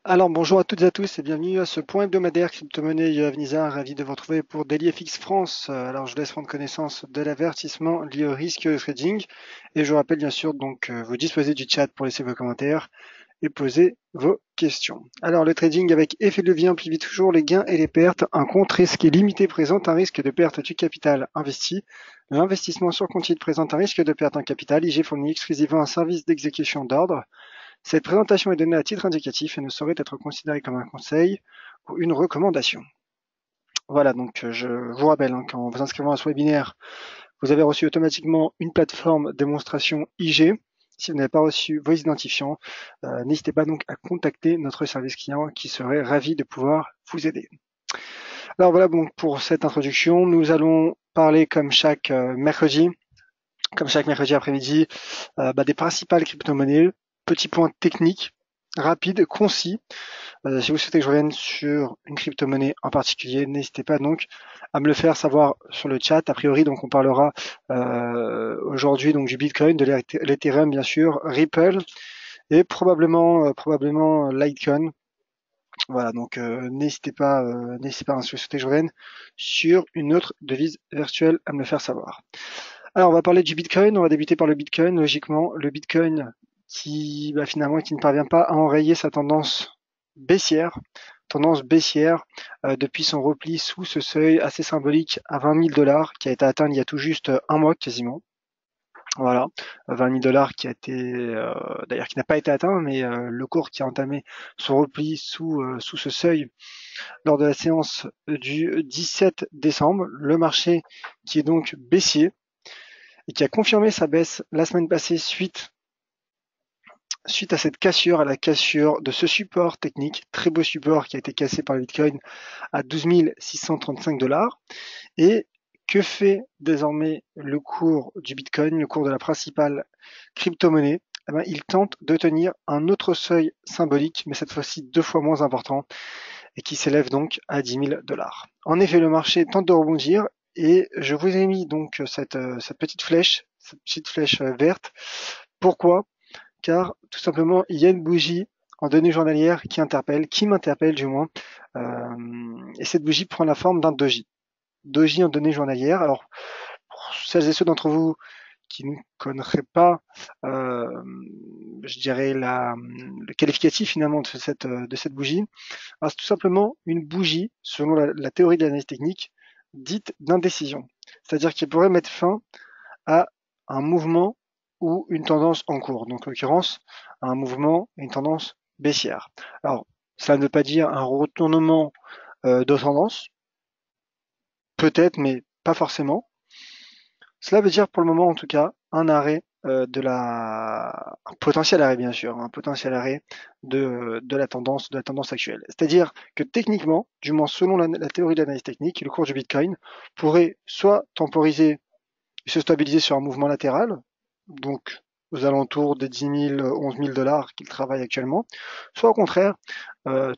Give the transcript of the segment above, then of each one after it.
Alors bonjour à toutes et à tous et bienvenue à ce point hebdomadaire crypto-monnaie Venisa, ravi de vous retrouver pour DailyFX France. Alors je laisse prendre connaissance de l'avertissement lié au risque de trading et je vous rappelle bien sûr donc vous disposez du chat pour laisser vos commentaires et poser vos questions. Alors le trading avec effet de levier amplifie toujours les gains et les pertes. Un compte risque limité présente un risque de perte du capital investi. L'investissement sur compte titre présente un risque de perte en capital. IG fournit exclusivement un service d'exécution d'ordre. Cette présentation est donnée à titre indicatif et ne saurait être considérée comme un conseil ou une recommandation. Voilà, donc je vous rappelle, qu'en vous inscrivant à ce webinaire, vous avez reçu automatiquement une plateforme démonstration IG. Si vous n'avez pas reçu vos identifiants, n'hésitez pas donc à contacter notre service client qui serait ravi de pouvoir vous aider. Alors voilà, donc pour cette introduction, nous allons parler comme chaque mercredi après-midi, des principales crypto-monnaies, petits points techniques, rapides, concis. Si vous souhaitez que je revienne sur une crypto-monnaie en particulier, n'hésitez pas donc à me le faire savoir sur le chat. A priori, donc on parlera aujourd'hui donc du Bitcoin, de l'Ethereum bien sûr, Ripple et probablement Litecoin. Voilà, donc n'hésitez pas si vous souhaitez que je revienne sur une autre devise virtuelle à me le faire savoir. Alors on va parler du Bitcoin, on va débuter par le Bitcoin, logiquement. Le Bitcoin finalement qui ne parvient pas à enrayer sa tendance baissière depuis son repli sous ce seuil assez symbolique à 20 000 dollars qui a été atteint il y a tout juste un mois quasiment. Voilà, 20 000 dollars qui a été d'ailleurs qui n'a pas été atteint, mais le cours qui a entamé son repli sous ce seuil lors de la séance du 17 décembre. Le marché qui est donc baissier et qui a confirmé sa baisse la semaine passée suite à cette cassure, à la cassure de ce support technique, très beau support qui a été cassé par le Bitcoin à 12 635 dollars. Et que fait désormais le cours du Bitcoin, le cours de la principale crypto-monnaie? Il tente de tenir un autre seuil symbolique, mais cette fois-ci 2 fois moins important, et qui s'élève donc à 10 000 dollars. En effet, le marché tente de rebondir, et je vous ai mis donc cette petite flèche verte. Pourquoi? Car tout simplement, il y a une bougie en données journalières qui m'interpelle du moins, et cette bougie prend la forme d'un doji. Doji en données journalières. Alors, pour celles et ceux d'entre vous qui ne connaîtraient pas, je dirais, le qualificatif finalement de cette bougie, c'est tout simplement une bougie, selon la théorie de l'analyse technique, dite d'indécision. C'est-à-dire qu'il pourrait mettre fin à un mouvement ou une tendance en cours. Donc, en l'occurrence, un mouvement et une tendance baissière. Alors, ça ne veut pas dire un retournement de tendance, peut-être, mais pas forcément. Cela veut dire pour le moment en tout cas un arrêt un potentiel arrêt bien sûr, un potentiel arrêt de la tendance actuelle. C'est-à-dire que techniquement, du moins selon la théorie de l'analyse technique, le cours du Bitcoin pourrait soit temporiser et se stabiliser sur un mouvement latéral, donc aux alentours des 10 000, 11 000 dollars qu'il travaille actuellement, soit au contraire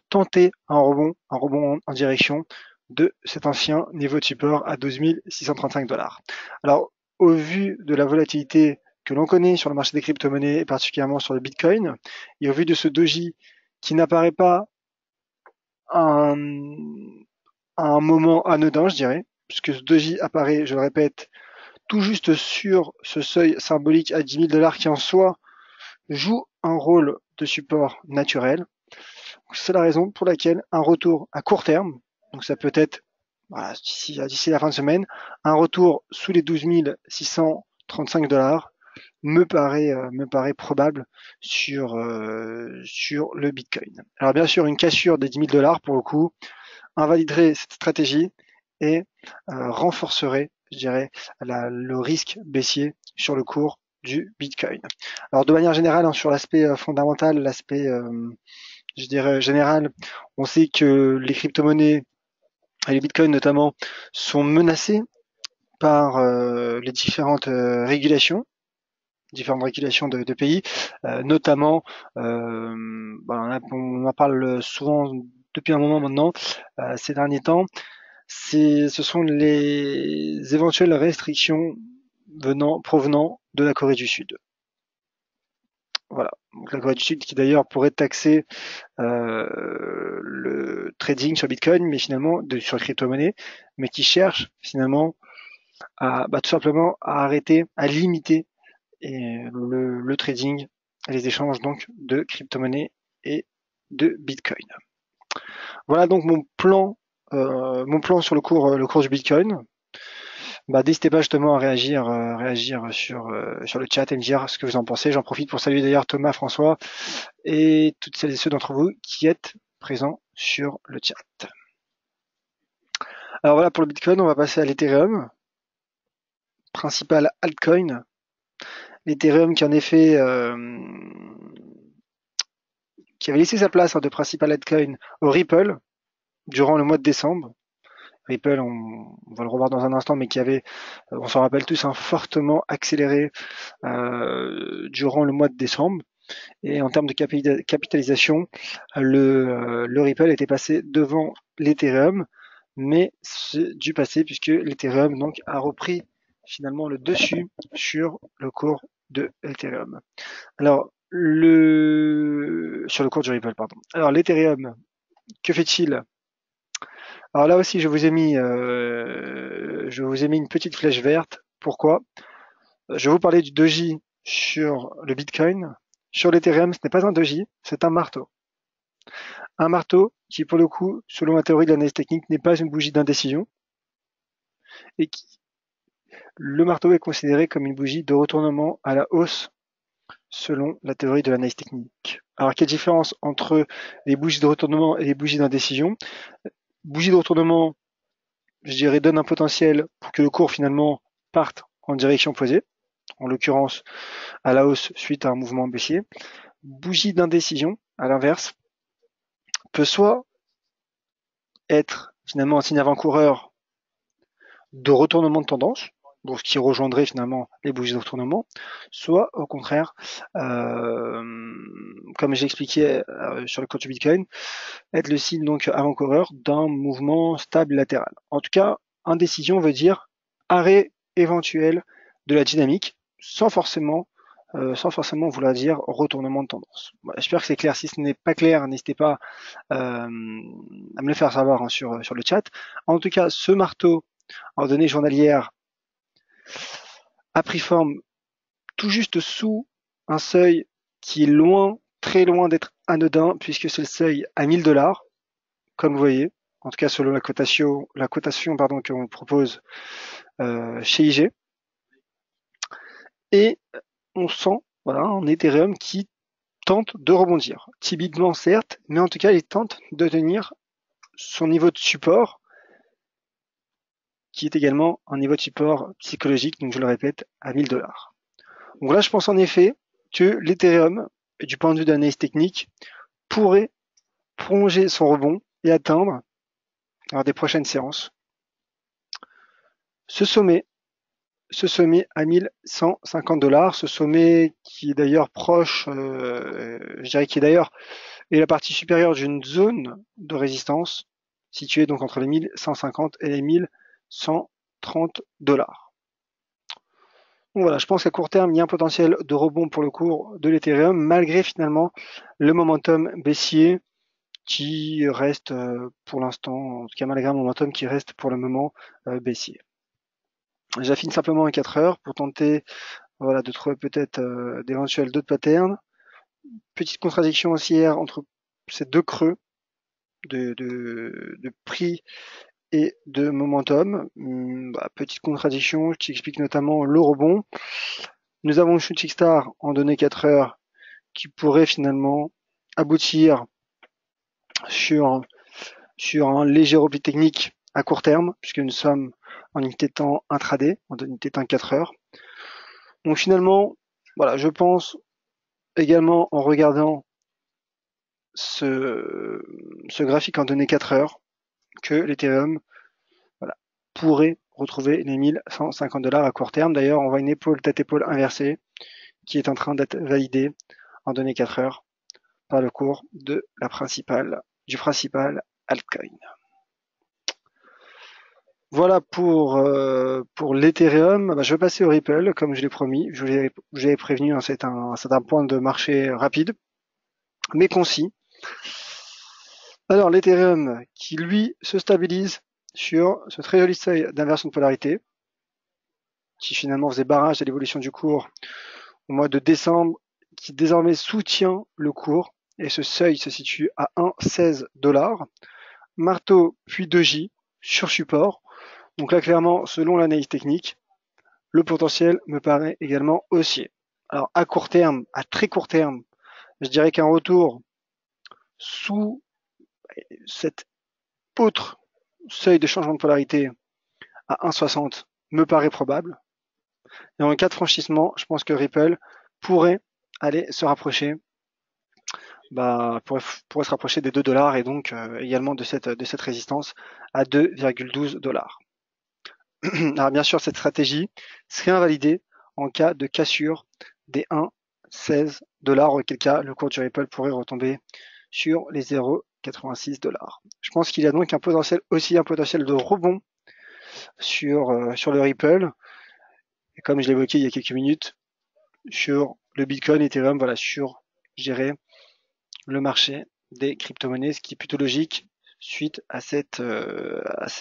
tenter un rebond en direction de cet ancien niveau de support à 12 635 dollars. Alors, au vu de la volatilité que l'on connaît sur le marché des crypto-monnaies et particulièrement sur le Bitcoin, et au vu de ce doji qui n'apparaît pas à un moment anodin, je dirais, puisque ce doji apparaît, je le répète, tout juste sur ce seuil symbolique à 10 000 dollars qui en soi joue un rôle de support naturel. C'est la raison pour laquelle un retour à court terme, donc ça peut être voilà, d'ici la fin de semaine, un retour sous les 12 635 dollars me paraît probable sur le Bitcoin. Alors bien sûr, une cassure des 10 000 dollars pour le coup invaliderait cette stratégie et renforcerait, je dirais, le risque baissier sur le cours du Bitcoin. Alors de manière générale, sur l'aspect fondamental, l'aspect je dirais général, on sait que les crypto-monnaies et les bitcoins notamment sont menacés par les différentes régulations de pays, notamment, on en parle souvent depuis un moment maintenant, ces derniers temps, ce sont les éventuelles restrictions provenant de la Corée du Sud. Voilà. Donc la Corée du Sud qui d'ailleurs pourrait taxer le trading sur Bitcoin, mais finalement sur les crypto-monnaies, mais qui cherche finalement à tout simplement à arrêter, à limiter le trading et les échanges donc de crypto-monnaies et de Bitcoin. Voilà donc mon plan sur le cours du Bitcoin. N'hésitez pas justement à réagir sur le chat et me dire ce que vous en pensez. J'en profite pour saluer d'ailleurs Thomas, François et toutes celles et ceux d'entre vous qui êtes présents sur le chat. Alors voilà pour le Bitcoin, on va passer à l'Ethereum, principal altcoin. L'Ethereum qui en effet qui avait laissé sa place de principal altcoin au Ripple durant le mois de décembre. Ripple, on va le revoir dans un instant, mais qui avait, on s'en rappelle tous, fortement accéléré durant le mois de décembre. Et en termes de capitalisation, le Ripple était passé devant l'Ethereum, mais c'est du passé puisque l'Ethereum donc a repris finalement le dessus sur le cours de l'Ethereum. Alors sur le cours du Ripple, pardon. Alors l'Ethereum, que fait-il? Alors là aussi, je vous ai mis une petite flèche verte. Pourquoi? Je vais vous parler du doji sur le Bitcoin. Sur l'Ethereum, ce n'est pas un doji, c'est un marteau. Un marteau qui, pour le coup, selon la théorie de l'analyse technique, n'est pas une bougie d'indécision. Et le marteau est considéré comme une bougie de retournement à la hausse selon la théorie de l'analyse technique. Alors, quelle différence entre les bougies de retournement et les bougies d'indécision? Bougie de retournement, je dirais, donne un potentiel pour que le cours finalement parte en direction opposée, en l'occurrence à la hausse suite à un mouvement baissier. Bougie d'indécision, à l'inverse, peut soit être finalement un signe avant-coureur de retournement de tendance, donc ce qui rejoindrait finalement les bougies de retournement, soit au contraire, comme j'ai expliqué sur le cours du Bitcoin, être le signe donc avant-coureur d'un mouvement stable latéral. En tout cas, indécision veut dire arrêt éventuel de la dynamique sans forcément vouloir dire retournement de tendance. Voilà, j'espère que c'est clair. Si ce n'est pas clair, n'hésitez pas à me le faire savoir sur le chat. En tout cas, ce marteau en données journalières a pris forme tout juste sous un seuil qui est loin, très loin d'être anodin, puisque c'est le seuil à 1000 $, comme vous voyez, en tout cas selon la cotation que l'on propose chez IG. Et on sent un Ethereum qui tente de rebondir. Timidement certes, mais en tout cas il tente de tenir son niveau de support, qui est également un niveau de support psychologique, donc je le répète, à 1000 $. Donc là, je pense en effet que l'Ethereum, du point de vue d'analyse technique, pourrait prolonger son rebond et atteindre, lors des prochaines séances, ce sommet à 1150 $, ce sommet qui est d'ailleurs proche, je dirais qui est d'ailleurs est la partie supérieure d'une zone de résistance située donc entre les 1150 et les 1130 $. Donc voilà, je pense qu'à court terme, il y a un potentiel de rebond pour le cours de l'Ethereum, malgré finalement le momentum baissier qui reste pour l'instant, en tout cas malgré un momentum qui reste pour le moment baissier. J'affine simplement à 4 heures pour tenter de trouver peut-être d'éventuels d'autres patterns. Petite contradiction haussière entre ces deux creux de prix et de momentum. Petite contradiction qui explique notamment le rebond. Nous avons une shooting star en données 4 heures qui pourrait finalement aboutir sur un léger repli technique à court terme, puisque nous sommes en unité de temps intraday, en unité de temps 4 heures. Donc finalement, voilà, je pense également en regardant ce graphique en données 4 heures que l'Ethereum pourrait retrouver les 1150 $ à court terme. D'ailleurs, on voit une épaule tête-épaule inversée qui est en train d'être validée en données 4 heures par le cours du principal altcoin. Voilà pour l'Ethereum. Bah, je vais passer au Ripple, comme je l'ai promis. Je l'avais prévenu, hein, c'est un point de marché rapide, mais concis. Alors l'Ethereum qui lui se stabilise sur ce très joli seuil d'inversion de polarité, qui finalement faisait barrage à l'évolution du cours au mois de décembre, qui désormais soutient le cours, et ce seuil se situe à 1,16 $. Marteau puis doji sur support. Donc là clairement, selon l'analyse technique, le potentiel me paraît également haussier. Alors à court terme, à très court terme, je dirais qu'un retour sous cet autre seuil de changement de polarité à 1,60 me paraît probable. Et en cas de franchissement, je pense que Ripple pourrait aller se rapprocher, pourrait se rapprocher des 2 $ et donc également de cette résistance à 2,12 $. Alors bien sûr, cette stratégie serait invalidée en cas de cassure des 1,16 $, auquel cas le cours du Ripple pourrait retomber sur les 0,86 $. Je pense qu'il y a donc aussi un potentiel de rebond sur le Ripple, et comme je l'évoquais il y a quelques minutes, sur le Bitcoin, Ethereum, voilà, sur, je dirais, le marché des crypto-monnaies, ce qui est plutôt logique suite à cet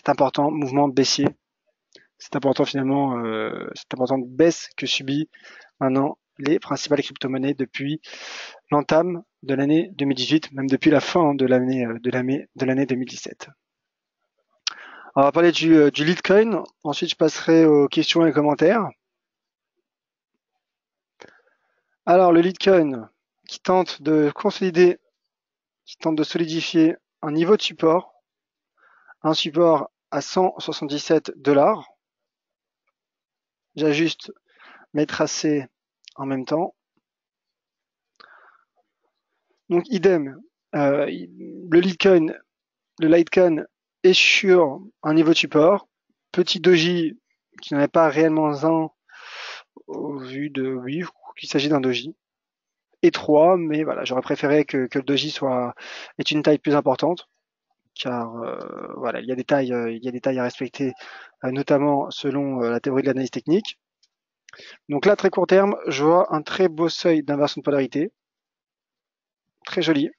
important mouvement baissier, cette importante baisse que subit maintenant les principales crypto-monnaies depuis l'entame de l'année 2018, même depuis la fin de l'année 2017. On va parler du Litecoin. Ensuite, je passerai aux questions et commentaires. Alors, le Litecoin qui tente de consolider, qui tente de solidifier un niveau de support, un support à 177 $. J'ajuste mes tracés en même temps. Donc, idem, le Litecoin est sur un niveau de support. Petit doji qui n'en est pas réellement un au vu de oui, qu'il s'agit d'un doji étroit, mais voilà, j'aurais préféré que le doji ait une taille plus importante, car voilà, il y a des tailles à respecter, notamment selon la théorie de l'analyse technique. Donc là, très court terme, je vois un très beau seuil d'inversion de polarité, très joli,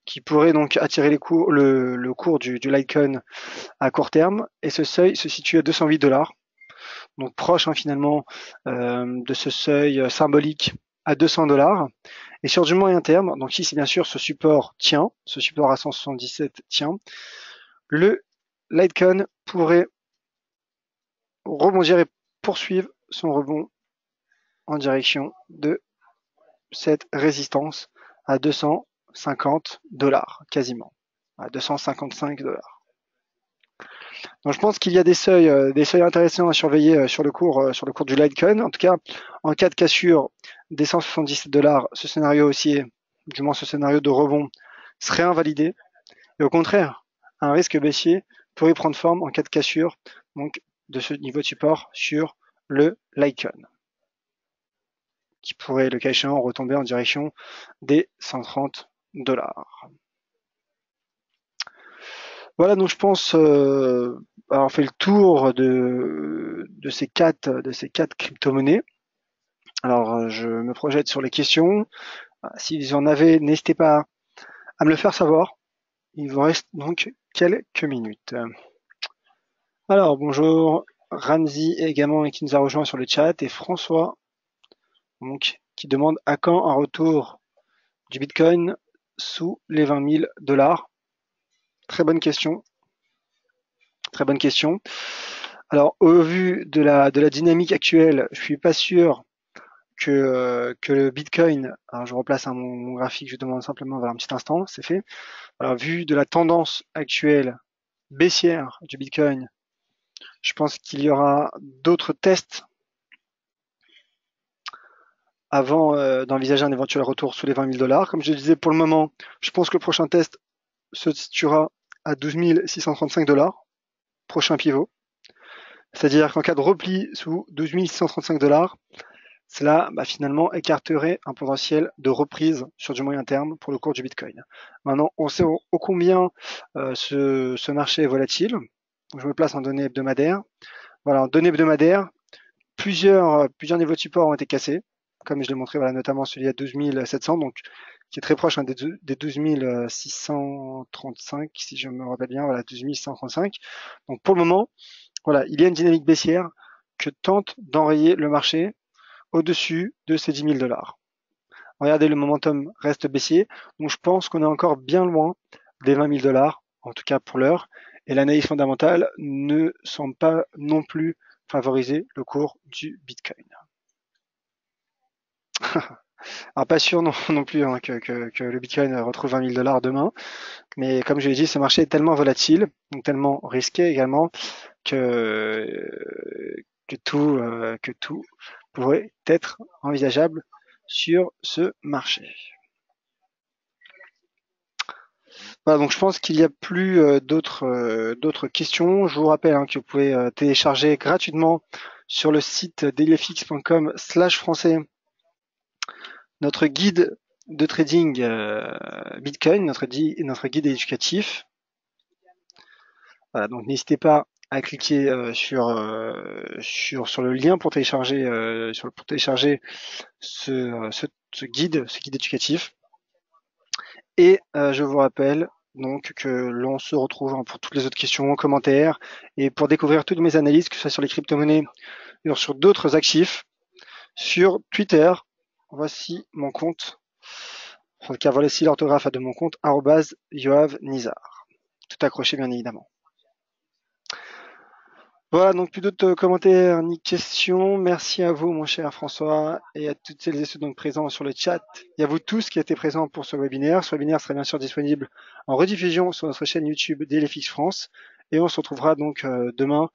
qui pourrait donc attirer le cours du Litecoin à court terme, et ce seuil se situe à 208 $, donc proche finalement de ce seuil symbolique à 200 $. Et sur du moyen terme, donc si bien sûr ce support à 177 tient, le Litecoin pourrait rebondir et poursuivre son rebond en direction de cette résistance à 250 $, quasiment, à 255 $. Donc je pense qu'il y a des seuils intéressants à surveiller sur le cours du Litecoin. En tout cas, en cas de cassure des 177 $, ce scénario haussier, du moins ce scénario de rebond, serait invalidé. Et au contraire, un risque baissier pourrait prendre forme en cas de cassure donc de ce niveau de support sur le Litecoin, qui pourrait, le cas échéant, retomber en direction des 130 $. Voilà, donc je pense avoir fait le tour de ces quatre crypto-monnaies. Alors, je me projette sur les questions. Si vous en avez, n'hésitez pas à me le faire savoir. Il vous reste donc quelques minutes. Alors, bonjour Ramzi également qui nous a rejoint sur le chat, et François donc, qui demande à quand un retour du Bitcoin sous les 20 000 $. Très bonne question. Très bonne question. Alors, au vu de la dynamique actuelle, je suis pas sûr que le Bitcoin, alors je replace mon graphique, je demande simplement un petit instant, c'est fait. Alors, vu de la tendance actuelle baissière du Bitcoin, je pense qu'il y aura d'autres tests avant d'envisager un éventuel retour sous les 20 000 $. Comme je disais, pour le moment, je pense que le prochain test se situera à 12 635 $, prochain pivot. C'est-à-dire qu'en cas de repli sous 12 635 $, cela finalement écarterait un potentiel de reprise sur du moyen terme pour le cours du Bitcoin. Maintenant, on sait ô combien ce marché est volatile. je me place en données hebdomadaires. Voilà, en données hebdomadaires, plusieurs niveaux de support ont été cassés, comme je l'ai montré, voilà, notamment celui à 12 700, donc qui est très proche des 12 635, si je me rappelle bien, voilà, 12 635. Donc pour le moment, voilà, il y a une dynamique baissière que tente d'enrayer le marché au-dessus de ces 10 000 $. Regardez, le momentum reste baissier, donc je pense qu'on est encore bien loin des 20 000 $, en tout cas pour l'heure, et l'analyse fondamentale ne semble pas non plus favoriser le cours du Bitcoin. Alors pas sûr non plus hein, que le Bitcoin retrouve 20 000 $ demain, mais comme je l'ai dit, ce marché est tellement volatile, donc tellement risqué également, que tout pourrait être envisageable sur ce marché. Voilà, donc je pense qu'il n'y a plus d'autres questions. Je vous rappelle que vous pouvez télécharger gratuitement sur le site dailyfx.com/français notre guide de trading Bitcoin, notre guide éducatif. Voilà, donc n'hésitez pas à cliquer sur le lien pour télécharger ce guide éducatif. Et je vous rappelle donc que l'on se retrouve pour toutes les autres questions, commentaires, et pour découvrir toutes mes analyses, que ce soit sur les crypto-monnaies ou sur d'autres actifs, sur Twitter. Voici mon compte. En tout cas, voici l'orthographe de mon compte, @yoavnizar. Tout accroché, bien évidemment. Voilà, donc plus d'autres commentaires ni questions. Merci à vous, mon cher François, et à toutes celles et ceux donc présents sur le chat, et à vous tous qui étaient présents pour ce webinaire. Ce webinaire sera bien sûr disponible en rediffusion sur notre chaîne YouTube DailyFX France, et on se retrouvera donc demain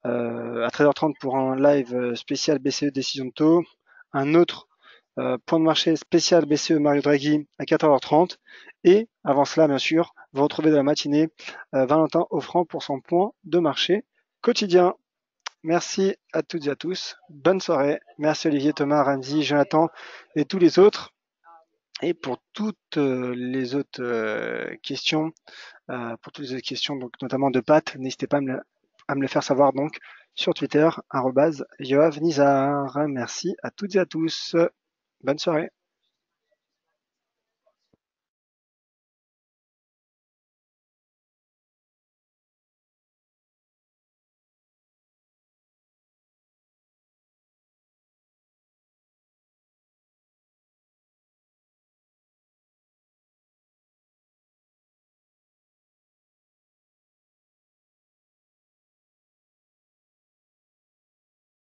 à 13h30 pour un live spécial BCE décision de taux, un autre point de marché spécial BCE Mario Draghi à 14h30, et avant cela, bien sûr, vous retrouvez dans la matinée Valentin Offrand pour son point de marché quotidien. Merci à toutes et à tous. Bonne soirée. Merci Olivier, Thomas, Ramzi, Jonathan et tous les autres. Et pour toutes les autres questions, donc notamment de Pat, n'hésitez pas à me le faire savoir donc sur Twitter, @yoavnizar. Merci à toutes et à tous. Bonne soirée.